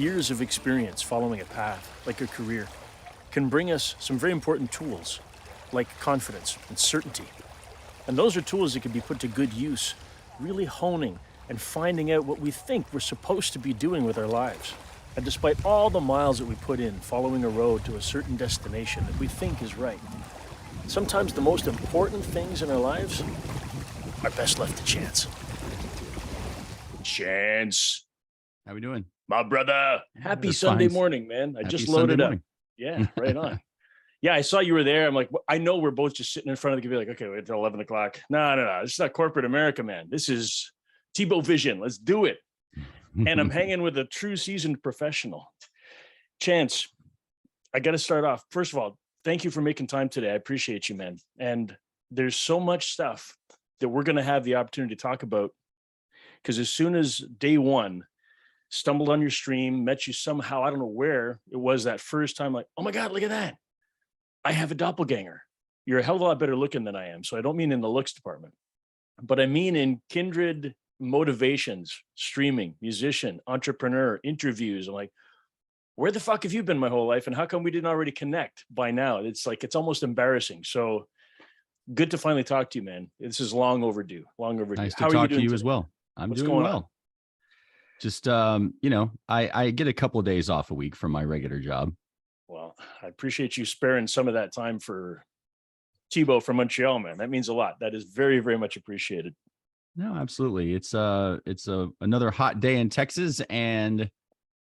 years of experience following a path, like a career, can bring us some very important tools, like confidence and certainty. And those are tools that can be put to good use, really honing and finding out what we think we're supposed to be doing with our lives. And despite all the miles that we put in following a road to a certain destination that we think is right, sometimes the most important things in our lives are best left to chance. Chance. How we doing? My brother. Happy Sunday morning, man. I just loaded up. Yeah, right on. Yeah, I saw you were there. I'm like, I know we're both just sitting in front of the computer like, okay, wait until 11 o'clock. No. This is not corporate America, man. This is Tebovision. Let's do it. And I'm hanging with a true seasoned professional. Chance, I got to start off. First of all, thank you for making time today. I appreciate you, man. And there's so much stuff that we're going to have the opportunity to talk about, because as soon as day one, stumbled on your stream, met you somehow, I don't know where it was that first time, like, oh my God, look at that. I have a doppelganger. You're a hell of a lot better looking than I am. So I don't mean in the looks department, but I mean in kindred motivations, streaming, musician, entrepreneur, interviews. I'm like, where the fuck have you been my whole life? And how come we didn't already connect by now? It's like, it's almost embarrassing. So good to finally talk to you, man. This is long overdue. Nice to talk to you as well. I'm doing well. Just, I get a couple of days off a week from my regular job. Well, I appreciate you sparing some of that time for Tebow from Montreal, man. That means a lot. That is very, very much appreciated. No, absolutely. It's another hot day in Texas, and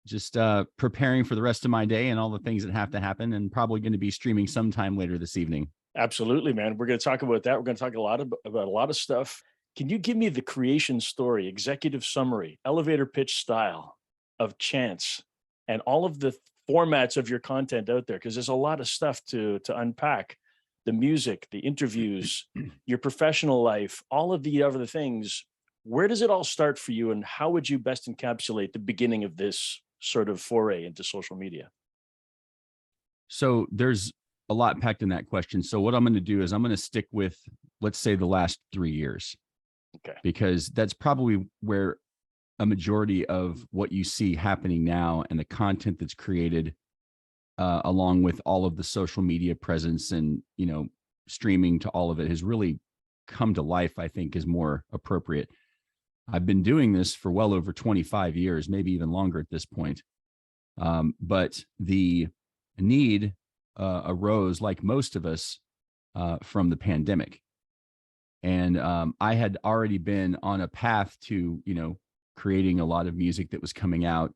just preparing for the rest of my day and all the things that have to happen, and probably going to be streaming sometime later this evening. Absolutely, man. We're going to talk about that. We're going to talk about a lot of stuff. Can you give me the creation story, executive summary, elevator pitch style of Chance and all of the formats of your content out there? Because there's a lot of stuff to unpack. The music, the interviews, your professional life, all of the other things. Where does it all start for you, and how would you best encapsulate the beginning of this sort of foray into social media? So there's a lot packed in that question. So what I'm going to do is I'm going to stick with, let's say, the last 3 years. Okay. Because that's probably where a majority of what you see happening now and the content that's created, along with all of the social media presence and, streaming to all of it, has really come to life, I think, is more appropriate. I've been doing this for well over 25 years, maybe even longer at this point. But the need arose, like most of us, from the pandemic. And I had already been on a path to, creating a lot of music that was coming out,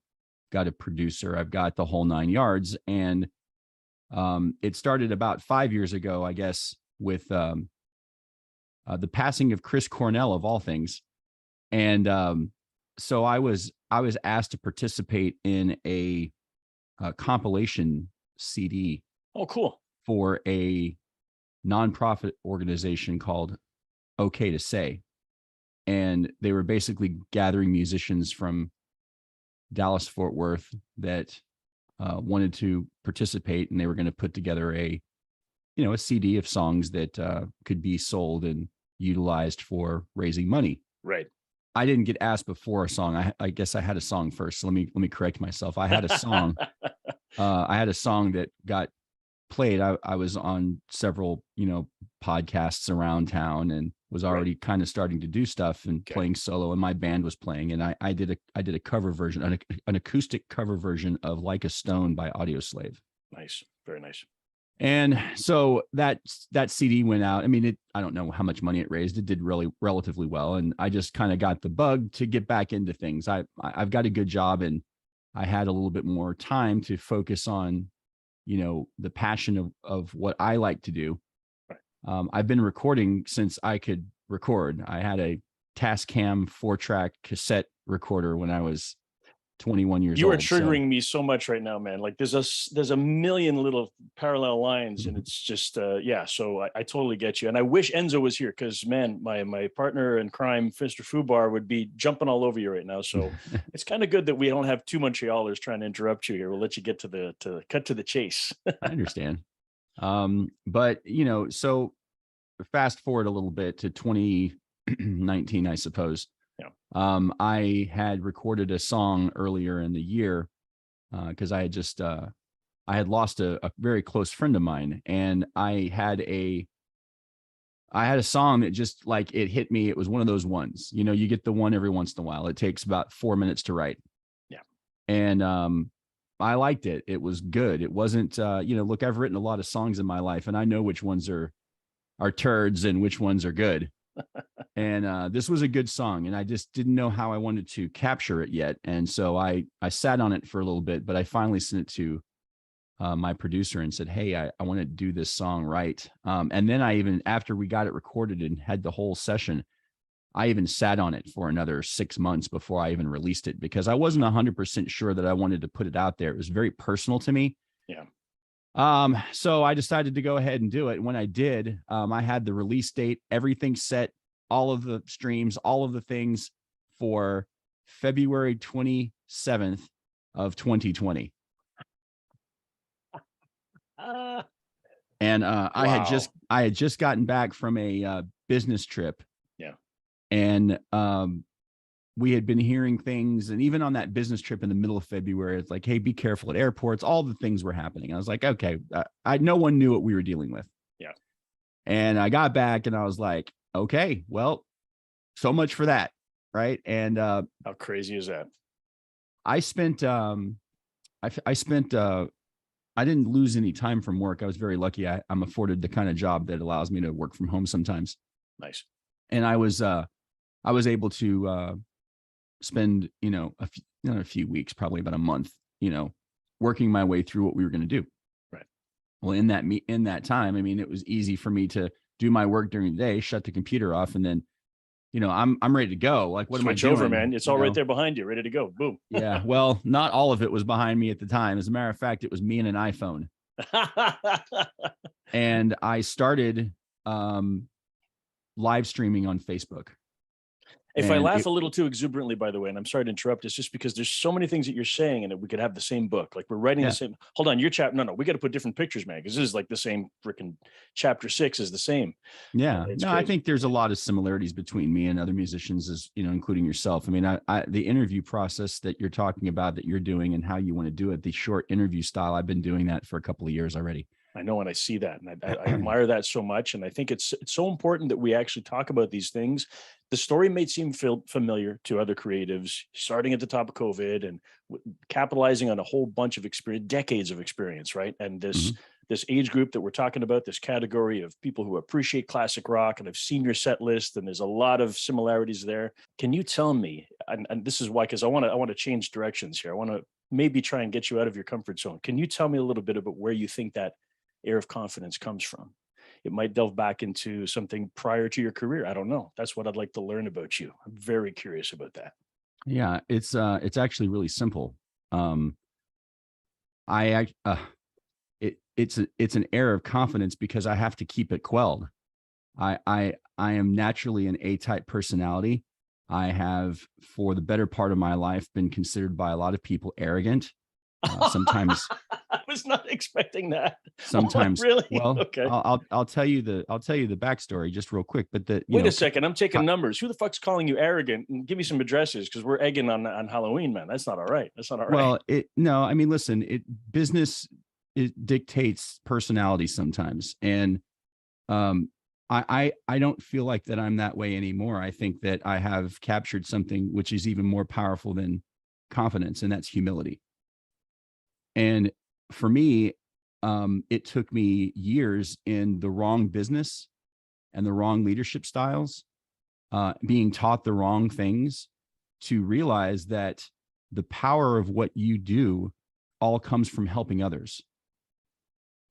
got a producer, I've got the whole 9 yards. And it started about 5 years ago, I guess, with the passing of Chris Cornell, of all things. And so I was asked to participate in a compilation CD. Oh, cool. For a nonprofit organization called Okay to Say. And they were basically gathering musicians from Dallas, Fort Worth that wanted to participate, and they were going to put together a CD of songs that could be sold and utilized for raising money. Right. I didn't get asked before a song. I guess I had a song first. So let me correct myself. I had a song. I had a song that got played. I was on several, podcasts around town, and was already kind of starting to do stuff and playing solo, and my band was playing, and I did a cover version, an acoustic cover version of Like a Stone by Audioslave. Nice. Very nice. And so that CD went out. I mean, I don't know how much money it raised. It did really relatively well. And I just kind of got the bug to get back into things. I've got a good job, and I had a little bit more time to focus on, the passion of what I like to do. I've been recording since I could record. I had a Tascam 4-track cassette recorder when I was 21 years old. You are triggering me so much right now, man. Like there's a million little parallel lines, and it's just, So I totally get you. And I wish Enzo was here, because man, my partner in crime, Mr. Fubar, would be jumping all over you right now. So it's kind of good that we don't have two Montrealers trying to interrupt you here. We'll let you get to cut to the chase. I understand. But so fast forward a little bit to 2019, I suppose. Yeah. I had recorded a song earlier in the year because I had lost a very close friend of mine, and I had a song that just like it hit me. It was one of those ones, you get the one every once in a while. It takes about 4 minutes to write. Yeah. And I liked it. It was good. It wasn't, look, I've written a lot of songs in my life, and I know which ones are turds and which ones are good. And this was a good song, and I just didn't know how I wanted to capture it yet. And so I sat on it for a little bit, but I finally sent it to my producer and said, hey, I want to do this song right. And then I even, after we got it recorded and had the whole session, I even sat on it for another 6 months before I even released it, because I wasn't 100% sure that I wanted to put it out there. It was very personal to me. Yeah. So I decided to go ahead and do it. When I did, I had the release date, everything set, all of the streams, all of the things for February 27th of 2020. And Wow. I had just gotten back from a business trip. Yeah. And we had been hearing things, and even on that business trip in the middle of February, it's like, hey, be careful at airports. All the things were happening. I was like, okay, no one knew what we were dealing with. Yeah. And I got back and I was like, okay, well, so much for that. Right. And how crazy is that? I didn't lose any time from work. I was very lucky. I'm afforded the kind of job that allows me to work from home sometimes. Nice. And I was able to spend, a few weeks, probably about a month, working my way through what we were going to do. Right. Well, in that time, I mean, it was easy for me to do my work during the day, shut the computer off, and then, I'm ready to go. Like, what Switch am I doing? over, man. It's all right there behind you, ready to go. Boom. Yeah. Well, not all of it was behind me at the time. As a matter of fact, it was me and an iPhone. And I started live streaming on Facebook. If I laugh a little too exuberantly, by the way, and I'm sorry to interrupt, it's just because there's so many things that you're saying, and that we could have the same book. Like, we're writing the same. Hold on, your chapter. No, we got to put different pictures, man, because this is like the same freaking chapter 6 is the same. Yeah. No, crazy. I think there's a lot of similarities between me and other musicians, as including yourself. I mean, the interview process that you're talking about, that you're doing, and how you want to do it, the short interview style, I've been doing that for a couple of years already. I know, and I see that, and I admire that so much. And I think it's so important that we actually talk about these things. The story may seem familiar to other creatives, starting at the top of COVID and capitalizing on a whole bunch of experience, decades of experience, right? And this age group that we're talking about, this category of people who appreciate classic rock, and I've seen your set list, and there's a lot of similarities there. Can you tell me, and this is why, because I want to change directions here. I want to maybe try and get you out of your comfort zone. Can you tell me a little bit about where you think that air of confidence comes from? It might delve back into something prior to your career. I don't know. That's what I'd like to learn about you. I'm very curious about that. Yeah, it's actually really simple. It's an air of confidence because I have to keep it quelled. I am naturally an A-type personality. I have, for the better part of my life, been considered by a lot of people arrogant. Sometimes I was not expecting that. Sometimes, really? Well, okay. I'll tell you the backstory just real quick. But wait a second, I'm taking numbers. Who the fuck's calling you arrogant? And give me some addresses, because we're egging on Halloween, man. That's not all right. That's not all right. Well, I mean, listen, business dictates personality sometimes, and I don't feel like that I'm that way anymore. I think that I have captured something which is even more powerful than confidence, and that's humility. And for me, it took me years in the wrong business and the wrong leadership styles, being taught the wrong things, to realize that the power of what you do all comes from helping others.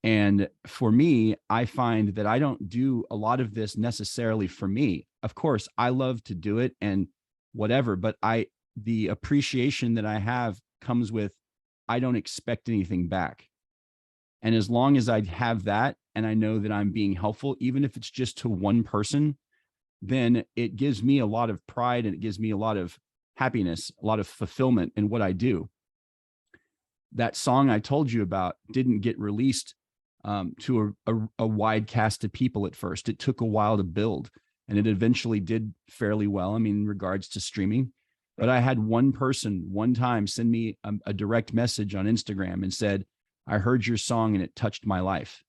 And for me, I find that I don't do a lot of this necessarily for me. Of course, I love to do it and whatever, but the appreciation that I have comes with, I don't expect anything back. And as long as I have that, and I know that I'm being helpful, even if it's just to one person, then it gives me a lot of pride, and it gives me a lot of happiness, a lot of fulfillment in what I do. That song I told you about didn't get released to a wide cast of people at first. It took a while to build, and it eventually did fairly well. I mean, in regards to streaming. But I had one person one time send me a direct message on Instagram and said, I heard your song and it touched my life.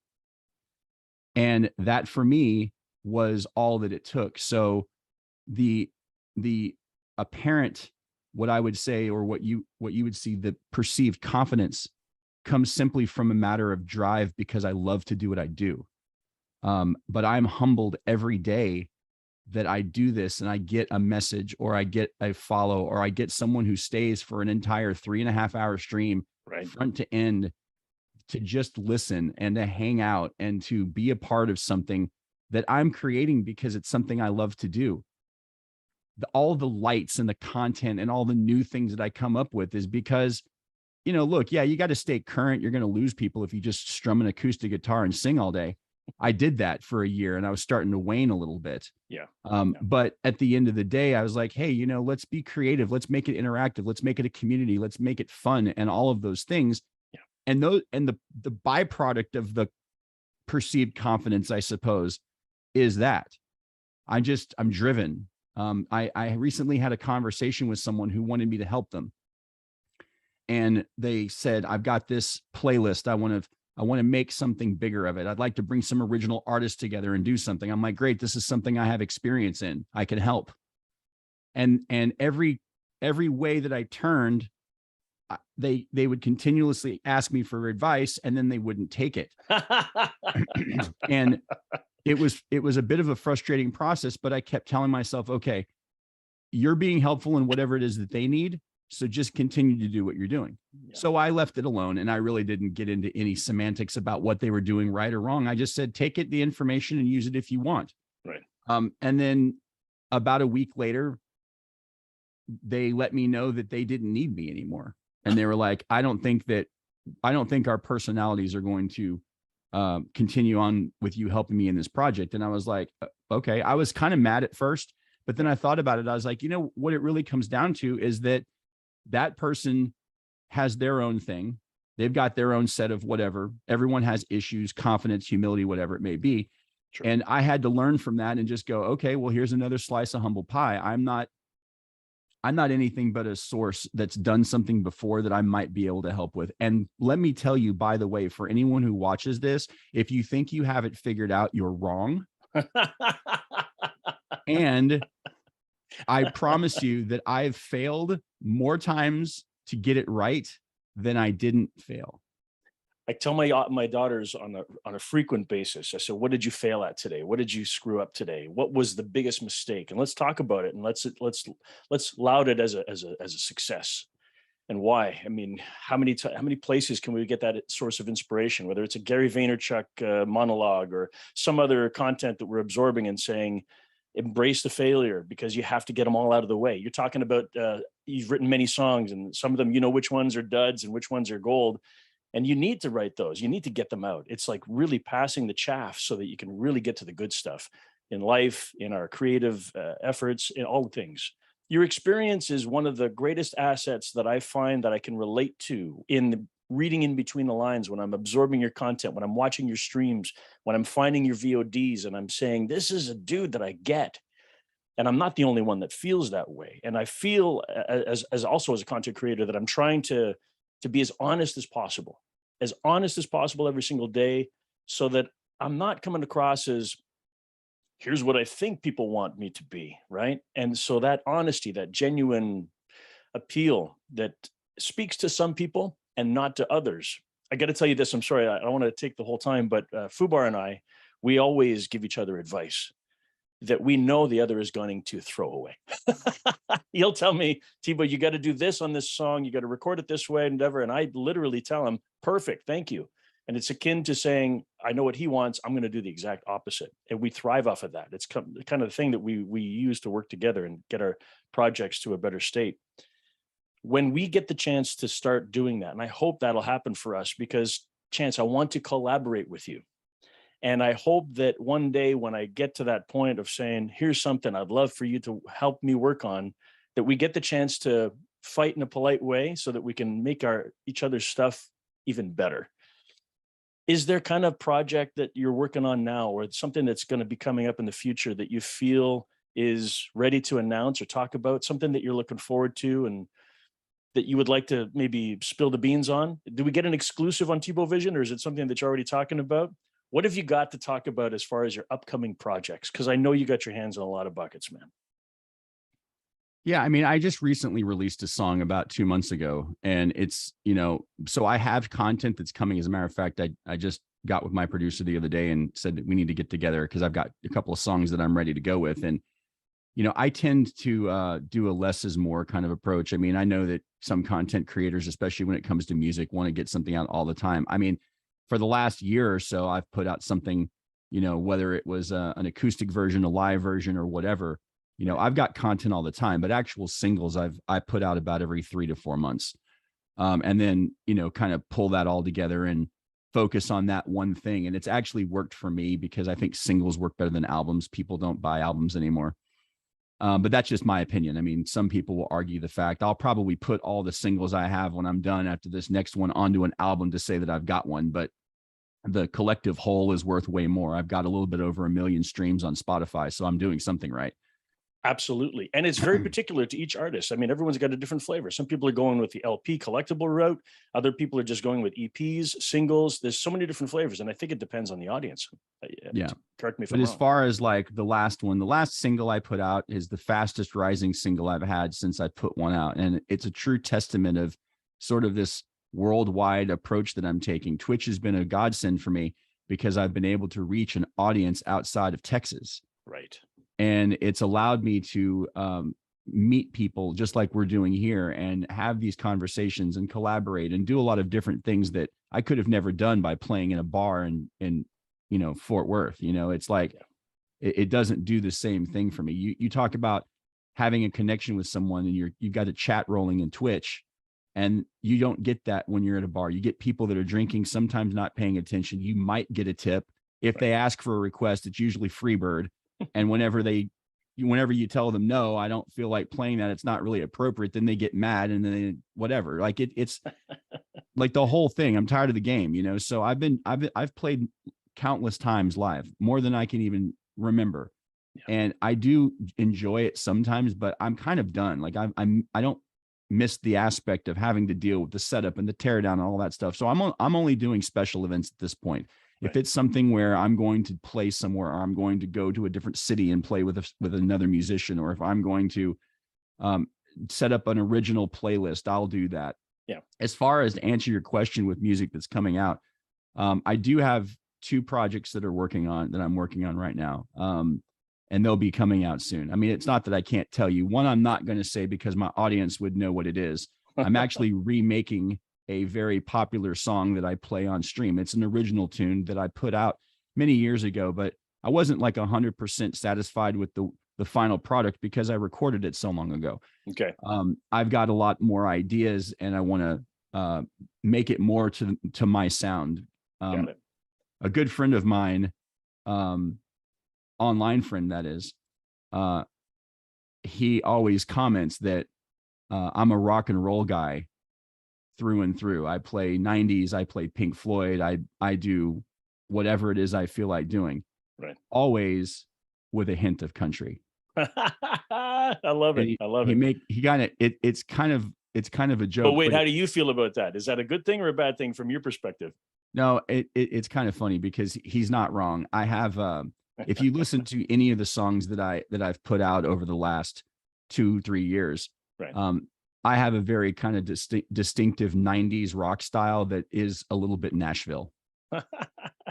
And that for me was all that it took. So the apparent, what I would say, or what you would see, the perceived confidence comes simply from a matter of drive, because I love to do what I do. But I'm humbled every day that I do this and I get a message, or I get a follow, or I get someone who stays for an entire 3.5 hour stream, front to end, to just listen and to hang out and to be a part of something that I'm creating because it's something I love to do. All the lights and the content and all the new things that I come up with is because, look, yeah, you got to stay current. You're going to lose people if you just strum an acoustic guitar and sing all day. I did that for a year and I was starting to wane a little bit. Yeah. But at the end of the day, I was like, hey, let's be creative. Let's make it interactive. Let's make it a community. Let's make it fun and all of those things. Yeah. And the byproduct of the perceived confidence, I suppose, is that I'm driven. I recently had a conversation with someone who wanted me to help them. And they said, I've got this playlist. I want to make something bigger of it. I'd like to bring some original artists together and do something. I'm like, great, this is something I have experience in. I can help. And every way that I turned, they would continuously ask me for advice, and then they wouldn't take it. And it was a bit of a frustrating process, but I kept telling myself, okay, you're being helpful in whatever it is that they need. So just continue to do what you're doing. Yeah. So I left it alone, and I really didn't get into any semantics about what they were doing right or wrong. I just said, take the information and use it if you want. Right. And then about a week later, they let me know that they didn't need me anymore. And they were like, I don't think our personalities are going to continue on with you helping me in this project. And I was like, okay. I was kind of mad at first, but then I thought about it. I was like, what it really comes down to is that person has their own thing. They've got their own set of whatever. Everyone has issues, confidence, humility, whatever it may be. Sure. And I had to learn from that and just go, okay, well, here's another slice of humble pie. I'm not anything but a source that's done something before that I might be able to help with. And let me tell you, by the way, for anyone who watches this, if you think you have it figured out, you're wrong. And I promise you that I've failed more times to get it right than I didn't fail. I tell my daughters on a frequent basis, I said, what did you fail at today? What did you screw up today? What was the biggest mistake? And let's talk about it, and let's laud it as a success. And why? I mean, how many places can we get that source of inspiration, whether it's a Gary Vaynerchuk monologue or some other content that we're absorbing and saying, embrace the failure, because you have to get them all out of the way. You're talking about, you've written many songs, and some of them, which ones are duds and which ones are gold. And you need to write those. You need to get them out. It's like really passing the chaff so that you can really get to the good stuff in life, in our creative efforts, in all things. Your experience is one of the greatest assets that I find that I can relate to in reading in between the lines, when I'm absorbing your content, when I'm watching your streams, when I'm finding your VODs, and I'm saying, this is a dude that I get. And I'm not the only one that feels that way. And I feel as a content creator that I'm trying to be as honest as possible every single day, so that I'm not coming across as, here's what I think people want me to be, right? And so that honesty, that genuine appeal that speaks to some people and not to others. I got to tell you this, I'm sorry, I don't want to take the whole time, but Fubar and I, we always give each other advice that we know the other is going to throw away. He'll tell me, Tebow, you got to do this on this song. You got to record it this way and whatever. And I literally tell him, perfect, thank you. And it's akin to saying, I know what he wants, I'm going to do the exact opposite. And we thrive off of that. It's kind of the thing that we use to work together and get our projects to a better state. When we get the chance to start doing that, and I hope that'll happen for us, because Chance, I want to collaborate with you. And I hope that one day when I get to that point of saying, here's something I'd love for you to help me work on, that we get the chance to fight in a polite way so that we can make each other's stuff even better. Is there kind of project that you're working on now, or something that's going to be coming up in the future that you feel is ready to announce or talk about, something that you're looking forward to and that you would like to maybe spill the beans on? Do we get an exclusive on Tebovision, or is it something that you're already talking about? What have you got to talk about as far as your upcoming projects? Because I know you got your hands on a lot of buckets, man. Yeah, I mean, I just recently released a song about 2 months ago, and it's, so I have content that's coming. As a matter of fact, I just got with my producer the other day and said that we need to get together because I've got a couple of songs that I'm ready to go with. And, I tend to do a less is more kind of approach. I mean, I know that some content creators, especially when it comes to music, want to get something out all the time. I mean, for the last year or so, I've put out something, whether it was an acoustic version, a live version, or whatever. I've got content all the time, but actual singles I put out about every 3 to 4 months. And then, kind of pull that all together and focus on that one thing. And it's actually worked for me because I think singles work better than albums. People don't buy albums anymore. But that's just my opinion. I mean, some people will argue the fact I'll probably put all the singles I have when I'm done after this next one onto an album to say that I've got one, but the collective whole is worth way more. I've got a little bit over 1 million streams on Spotify, so I'm doing something right. Absolutely. And it's very particular to each artist. I mean, everyone's got a different flavor. Some people are going with the LP collectible route. Other people are just going with EPs, singles. There's so many different flavors. And I think it depends on the audience. Yeah. Correct me if but I'm as wrong. far as like the last single I put out is the fastest rising single I've had since I put one out. And it's a true testament of sort of this worldwide approach that I'm taking. Twitch has been a godsend for me because I've been able to reach an audience outside of Texas. Right. And it's allowed me to meet people just like we're doing here and have these conversations and collaborate and do a lot of different things that I could have never done by playing in a bar in Fort Worth. It's like, it doesn't do the same thing for me. You talk about having a connection with someone and you've got a chat rolling in Twitch, and you don't get that when you're at a bar. You get people that are drinking, sometimes not paying attention. You might get a tip. If they ask for a request, it's usually Freebird. And whenever you tell them, no, I don't feel like playing that, it's not really appropriate, then they get mad and then whatever. Like it's like the whole thing. I'm tired of the game, so I've played countless times live, more than I can even remember. Yeah. And I do enjoy it sometimes, but I'm kind of done. Like I don't miss the aspect of having to deal with the setup and the teardown and all that stuff. So I'm only doing special events at this point. If it's something where I'm going to play somewhere, or I'm going to go to a different city and play with another musician, or if I'm going to set up an original playlist, I'll do that. Yeah. As far as to answer your question with music that's coming out, I do have 2 projects that I'm working on right now. And they'll be coming out soon. I mean, it's not that I can't tell you. One, I'm not going to say because my audience would know what it is. I'm actually remaking a very popular song that I play on stream. It's an original tune that I put out many years ago, but I wasn't like 100% satisfied with the final product because I recorded it so long ago. Okay. I've got a lot more ideas and I want to make it more to my sound. A good friend of mine, online friend that is, he always comments that I'm a rock and roll guy through and through. I play 90s, I play Pink Floyd, I do whatever it is I feel like doing. Right. Always with a hint of country. I love it. I love it. He got it. It's kind of a joke. But wait, how do you feel about that? Is that a good thing or a bad thing from your perspective? No, it's kind of funny because he's not wrong. I have if you listen to any of the songs that I've put out over the last 2-3 years, right. I have a very kind of distinctive 90s rock style that is a little bit Nashville.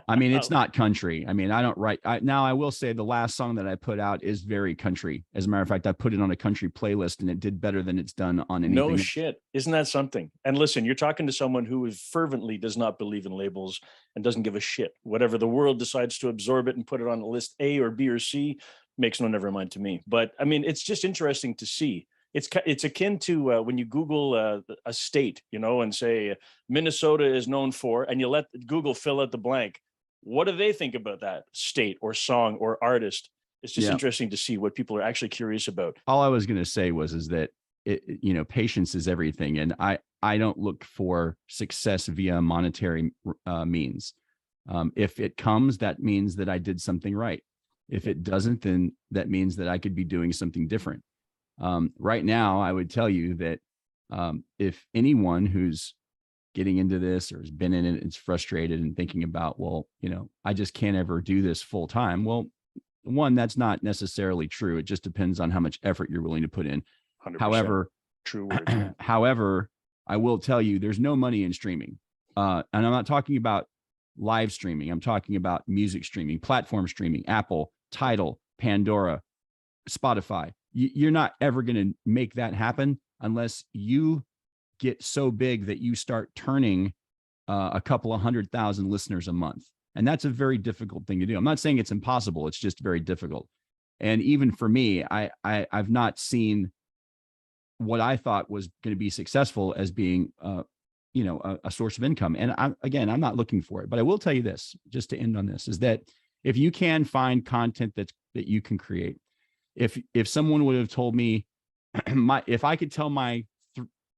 I mean, it's not country. I mean, I don't write. Now, I will say the last song that I put out is very country. As a matter of fact, I put it on a country playlist and it did better than it's done on anything. No shit. Isn't that something? And listen, you're talking to someone who fervently does not believe in labels and doesn't give a shit. Whatever the world decides to absorb it and put it on a list A or B or C makes no never mind to me. But I mean, it's just interesting to see. It's akin to when you Google a state, and say Minnesota is known for, and you let Google fill out the blank. What do they think about that state or song or artist? It's just interesting to see what people are actually curious about. All I was going to say is that patience is everything, and I don't look for success via monetary means. If it comes, that means that I did something right. If it doesn't, then that means that I could be doing something different. Right now, I would tell you that if anyone who's getting into this or has been in it, is frustrated and thinking about, well, I just can't ever do this full time. Well, one, that's not necessarily true. It just depends on how much effort you're willing to put in. 100%. However, true words. However, I will tell you, there's no money in streaming. And I'm not talking about live streaming. I'm talking about music streaming, platform streaming, Apple, Tidal, Pandora, Spotify. You're not ever going to make that happen unless you get so big that you start turning a couple of 100,000 listeners a month. And that's a very difficult thing to do. I'm not saying it's impossible. It's just very difficult. And even for me, I've not seen what I thought was going to be successful as being, a source of income. And I'm not looking for it, but I will tell you this, just to end on this, is that if you can find content that you can create, if someone would have told me, if I could tell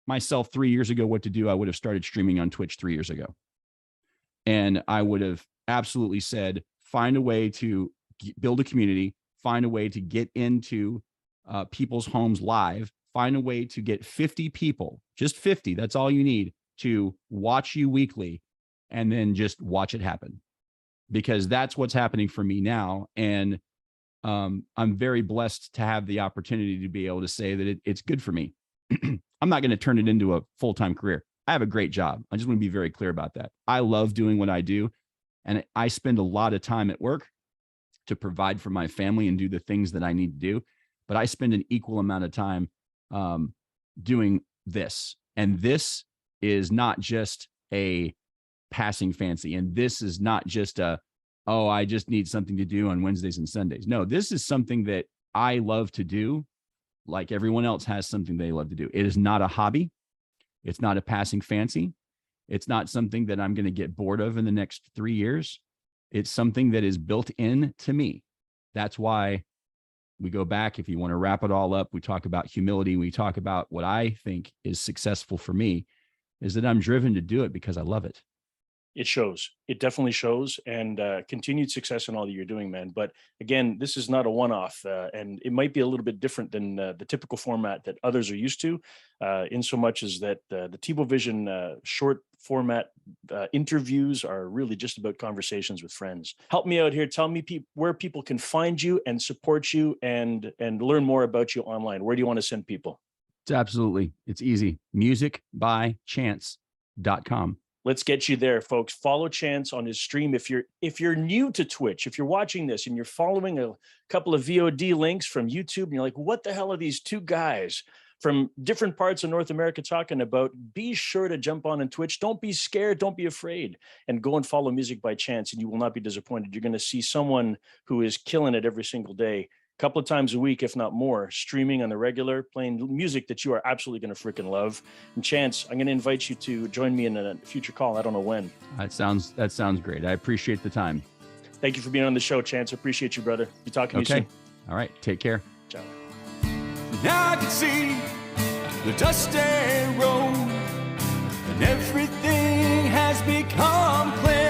myself 3 years ago what to do, I would have started streaming on Twitch 3 years ago. And I would have absolutely said, find a way to build a community, find a way to get into people's homes live, find a way to get 50 people, just 50, that's all you need, to watch you weekly, and then just watch it happen. Because that's what's happening for me now. And I'm very blessed to have the opportunity to be able to say that it's good for me. I'm not going to turn it into a full-time career. I have a great job. I just want to be very clear about that. I love doing what I do. And I spend a lot of time at work to provide for my family and do the things that I need to do. But I spend an equal amount of time doing this. And this is not just a passing fancy. And this is not just I just need something to do on Wednesdays and Sundays. No, this is something that I love to do, like everyone else has something they love to do. It is not a hobby. It's not a passing fancy. It's not something that I'm going to get bored of in the next 3 years. It's something that is built in to me. That's why we go back. If you want to wrap it all up, we talk about humility. We talk about what I think is successful for me is that I'm driven to do it because I love it. It shows. It definitely shows, and continued success in all that you're doing, man. But again, this is not a one-off, and it might be a little bit different than the typical format that others are used to, in so much as that the Tebovision short format interviews are really just about conversations with friends. Help me out here. Tell me where people can find you and support you and learn more about you online. Where do you want to send people? It's easy. musicbychance.com. Let's get you there, folks. Follow Chance on his stream. If you're new to Twitch, if you're watching this and you're following a couple of VOD links from YouTube and you're like, what the hell are these two guys from different parts of North America talking about? Be sure to jump on Twitch. Don't be scared. Don't be afraid. And go and follow Music by Chance, and you will not be disappointed. You're going to see someone who is killing it every single day, a couple of times a week, if not more, streaming on the regular, playing music that you are absolutely going to freaking love. And Chance, I'm going to invite you to join me in a future call. I don't know when. That sounds great. I appreciate the time. Thank you for being on the show, Chance. I appreciate you, brother. Be talking to you soon. All right. Take care. Ciao. Now I can see the dusty road, and everything has become clear.